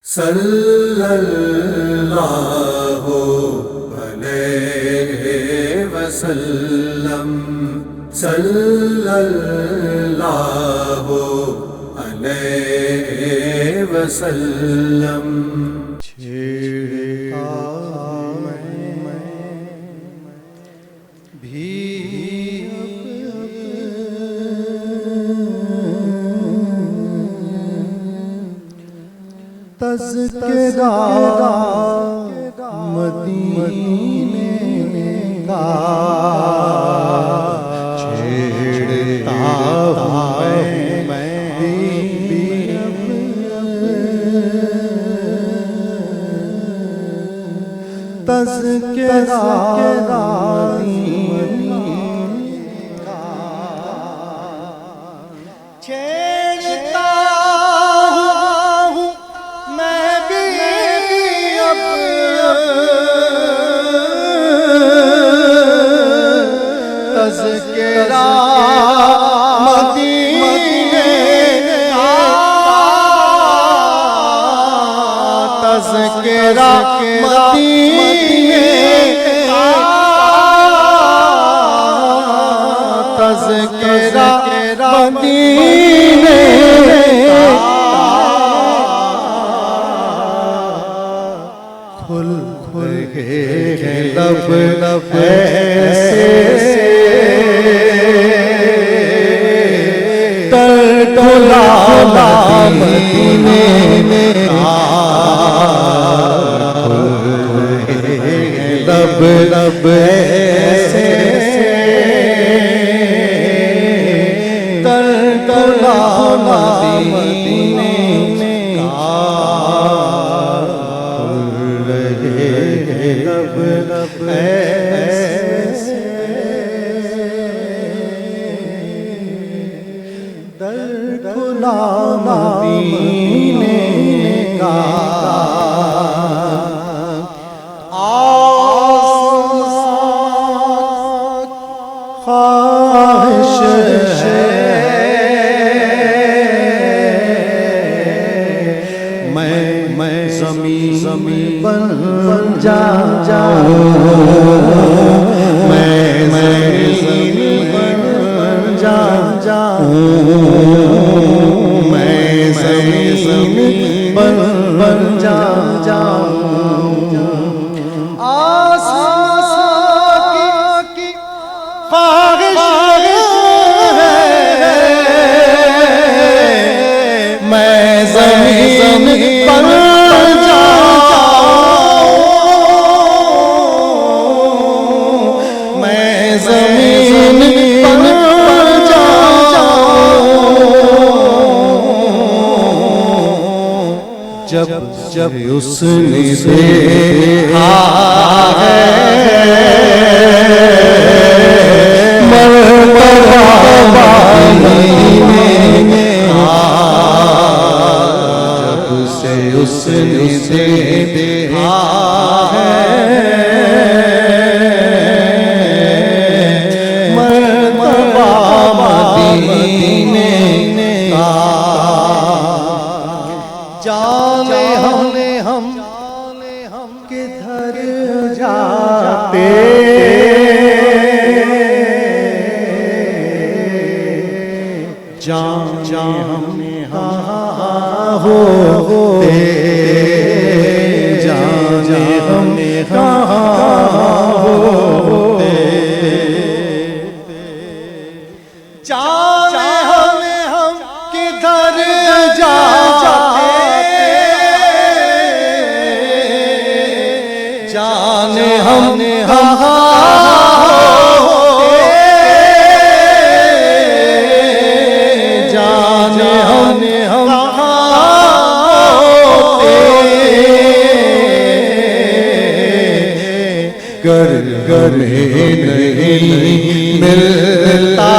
صلی اللہ علیہ وسلم، صلی اللہ علیہ وسلم۔ چھیڑتا میں بھی تذکرہ مدینے کا، چھیڑتا ہوں میں بھی تذکرہ مدینے کا، چھیڑتا تذکرہ مدینے کا، تذکرہ مدینے کا، تذکرہ مدینے کا، کھل کے لب لب ایسے مدینے کا، لب لب ایسے تڑلا مدینے کا، لب لب ایسے کھلا مدینے کا، خواہش ہے میں زمین بن جاؤں، میں زمین بن جاؤں، میں زمین بن جاؤں، آسمان کی خواہش ہے میں زمین پر جاؤں، میں زمین پر جاؤں، جب اس نے دیکھا ہے مرحبا مدینے کا، جب سے اس نے دیکھا ہے مرحبا مدینے کا، جانے ہم کدھر جاتے، جانے ہم کہاں ہوتے، جانے ہم کہاں ہوتے، جانے ہم کدھر جاتے، جانے ہم کہاں گر نہیں ملتا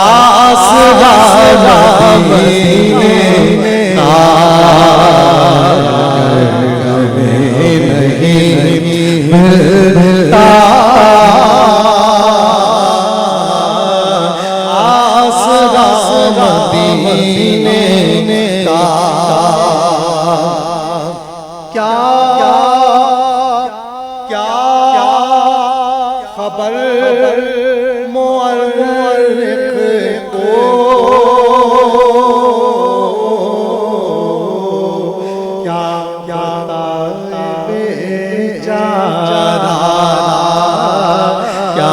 آسرا مدینے کا، نہیں ملتا آسرا مدینے مورخ کو کیا بیچارہ کیا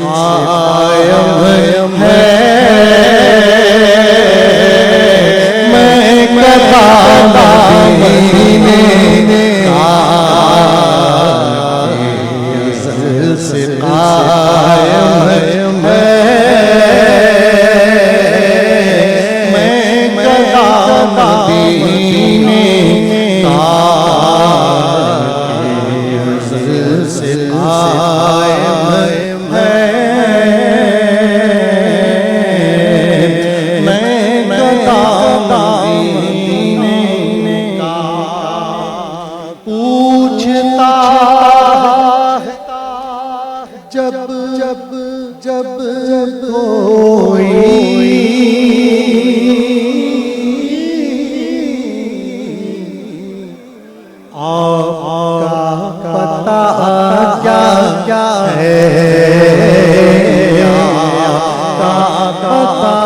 قائم ہے میں قدم مدینے کا ازل سے قائم ہے میں قدم مدینے کا ازل سے قائم جب کوئی آپ کا پتہ کیا ہے آپ کا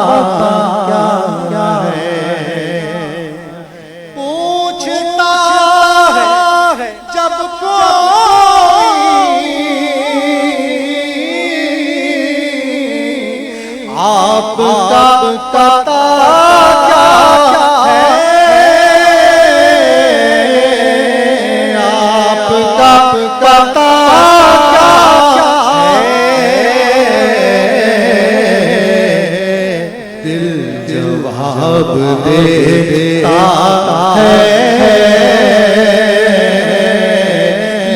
پتہ کیا ہے پوچھتا ہے جب آپ کا پتہ کیا ہے آپ کا پتہ کیا ہے دل جواب دیتا ہے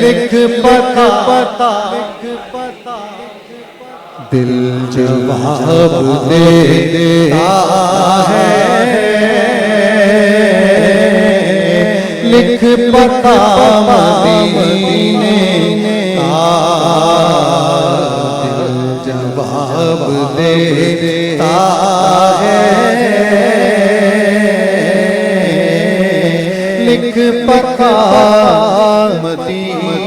لکھ پتہ دل جواب دیتا ہے لکھ پتہ مدینے کا دل جواب دیتا ہے لکھ پتہ مدینے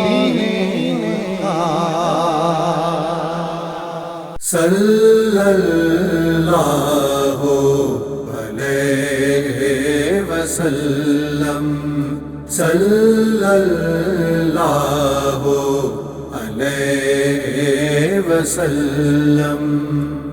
صلی اللہ علیہ وسلم صلی اللہ علیہ وسلم